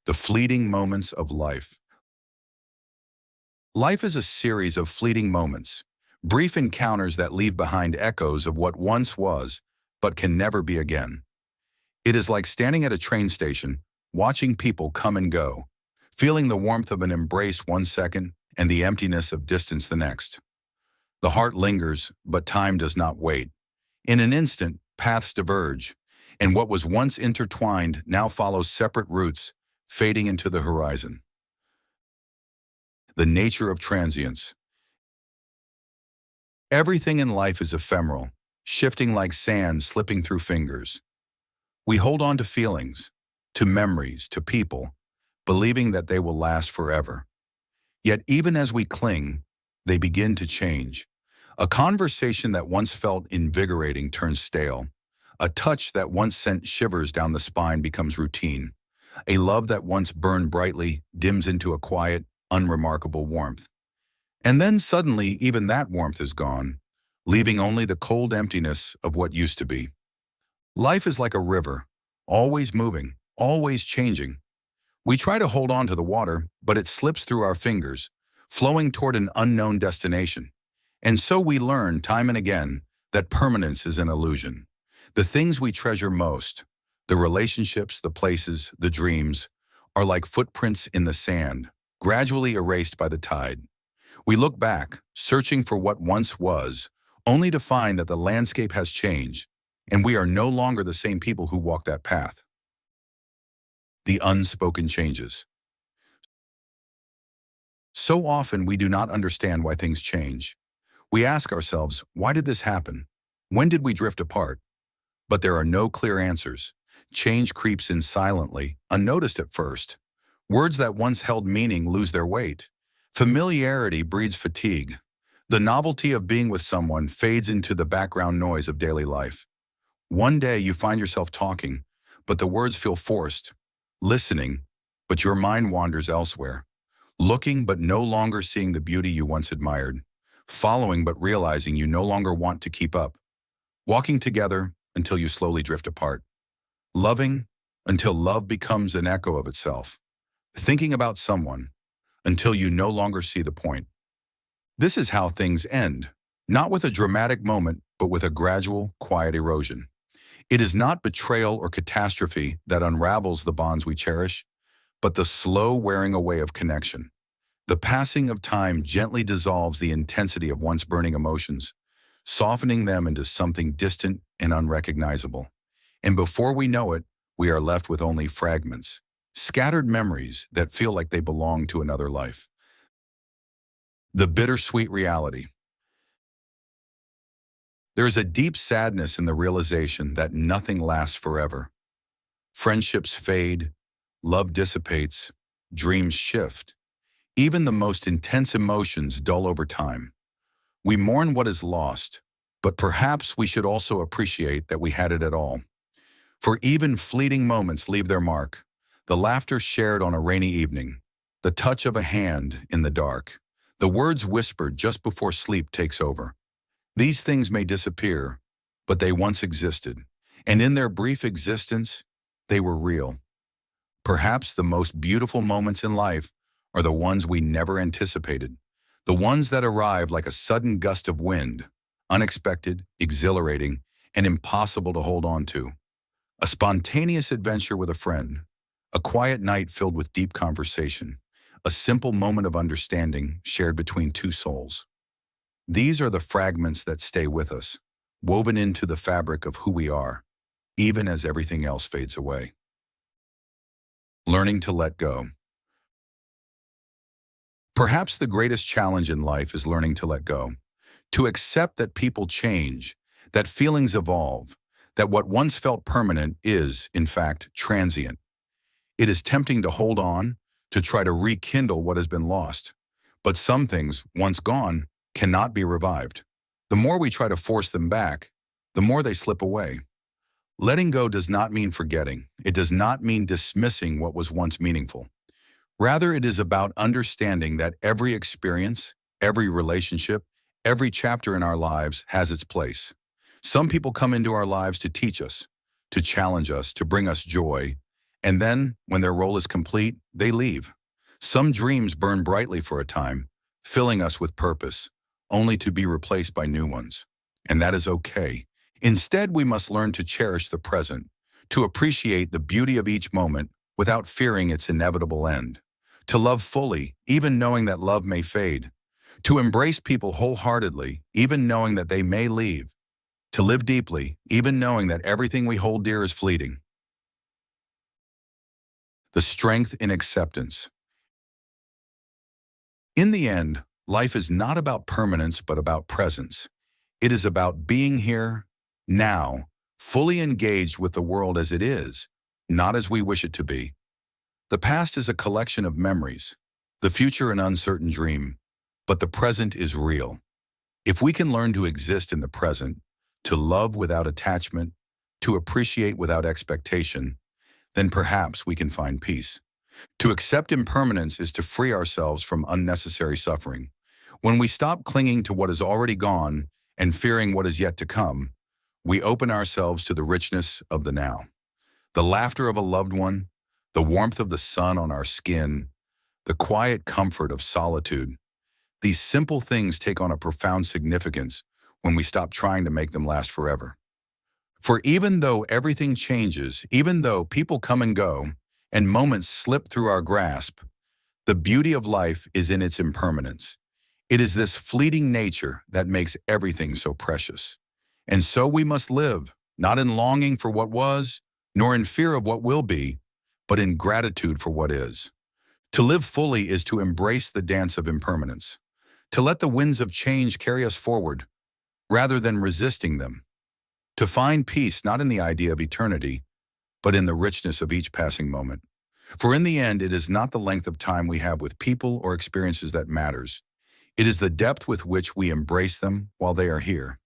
The fleeting moments of life. Life is a series of fleeting moments, brief encounters that leave behind echoes of what once was, but can never be again. It is like standing at a train station, watching people come and go, feeling the warmth of an embrace one second and the emptiness of distance the next. The heart lingers, but time does not wait. In an instant, paths diverge, and what was once intertwined now follows separate routes, fading into the horizon. The nature of transience. Everything in life is ephemeral, shifting like sand slipping through fingers. We hold on to feelings, to memories, to people, believing that they will last forever. Yet even as we cling, they begin to change. A conversation that once felt invigorating turns stale. A touch that once sent shivers down the spine becomes routine. A love that once burned brightly dims into a quiet, unremarkable warmth. And then suddenly even that warmth is gone, leaving only the cold emptiness of what used to be. Life is like a river, always moving, always changing. We try to hold on to the water, but it slips through our fingers, flowing toward an unknown destination. And so we learn time and again that permanence is an illusion. The things we treasure most, the relationships, the places, the dreams, are like footprints in the sand, gradually erased by the tide. We look back, searching for what once was, only to find that the landscape has changed, and we are no longer the same people who walked that path. The unspoken changes. So often we do not understand why things change. We ask ourselves, why did this happen? When did we drift apart? But there are no clear answers. Change creeps in silently, unnoticed at first. Words that once held meaning lose their weight. Familiarity breeds fatigue. The novelty of being with someone fades into the background noise of daily life. One day you find yourself talking, but the words feel forced. Listening, but your mind wanders elsewhere. Looking, but no longer seeing the beauty you once admired. Following, but realizing you no longer want to keep up. Walking together until you slowly drift apart. Loving until love becomes an echo of itself. Thinking about someone until you no longer see the point. This is how things end, not with a dramatic moment, but with a gradual, quiet erosion. It is not betrayal or catastrophe that unravels the bonds we cherish, but the slow wearing away of connection. The passing of time gently dissolves the intensity of once burning emotions, softening them into something distant and unrecognizable. And before we know it, we are left with only fragments, scattered memories that feel like they belong to another life. The bittersweet reality. There is a deep sadness in the realization that nothing lasts forever. Friendships fade, love dissipates, dreams shift. Even the most intense emotions dull over time. We mourn what is lost, but perhaps we should also appreciate that we had it at all. For even fleeting moments leave their mark. The laughter shared on a rainy evening, the touch of a hand in the dark, the words whispered just before sleep takes over. These things may disappear, but they once existed, and in their brief existence, they were real. Perhaps the most beautiful moments in life are the ones we never anticipated, the ones that arrive like a sudden gust of wind, unexpected, exhilarating, and impossible to hold on to. A spontaneous adventure with a friend, a quiet night filled with deep conversation, a simple moment of understanding shared between two souls. These are the fragments that stay with us, woven into the fabric of who we are, even as everything else fades away. Learning to let go. Perhaps the greatest challenge in life is learning to let go, to accept that people change, that feelings evolve, that what once felt permanent is, in fact, transient. It is tempting to hold on, to try to rekindle what has been lost. But some things, once gone, cannot be revived. The more we try to force them back, the more they slip away. Letting go does not mean forgetting. It does not mean dismissing what was once meaningful. Rather, it is about understanding that every experience, every relationship, every chapter in our lives has its place. Some people come into our lives to teach us, to challenge us, to bring us joy, And then, when their role is complete, they leave. Some dreams burn brightly for a time, filling us with purpose, only to be replaced by new ones. And that is okay. Instead, we must learn to cherish the present, to appreciate the beauty of each moment without fearing its inevitable end, to love fully, even knowing that love may fade, to embrace people wholeheartedly, even knowing that they may leave, to live deeply, even knowing that everything we hold dear is fleeting. The strength in acceptance. In the end, life is not about permanence but about presence. It is about being here, now, fully engaged with the world as it is, not as we wish it to be. The past is a collection of memories, the future an uncertain dream, but the present is real. If we can learn to exist in the present, to love without attachment, to appreciate without expectation, then perhaps we can find peace. To accept impermanence is to free ourselves from unnecessary suffering. When we stop clinging to what is already gone and fearing what is yet to come, we open ourselves to the richness of the now. The laughter of a loved one, the warmth of the sun on our skin, the quiet comfort of solitude. These simple things take on a profound significance when we stop trying to make them last forever. For even though everything changes, even though people come and go, and moments slip through our grasp, the beauty of life is in its impermanence. It is this fleeting nature that makes everything so precious. And so we must live, not in longing for what was, nor in fear of what will be, but in gratitude for what is. To live fully is to embrace the dance of impermanence, to let the winds of change carry us forward, rather than resisting them. To find peace not in the idea of eternity, but in the richness of each passing moment. For in the end, it is not the length of time we have with people or experiences that matters. It is the depth with which we embrace them while they are here.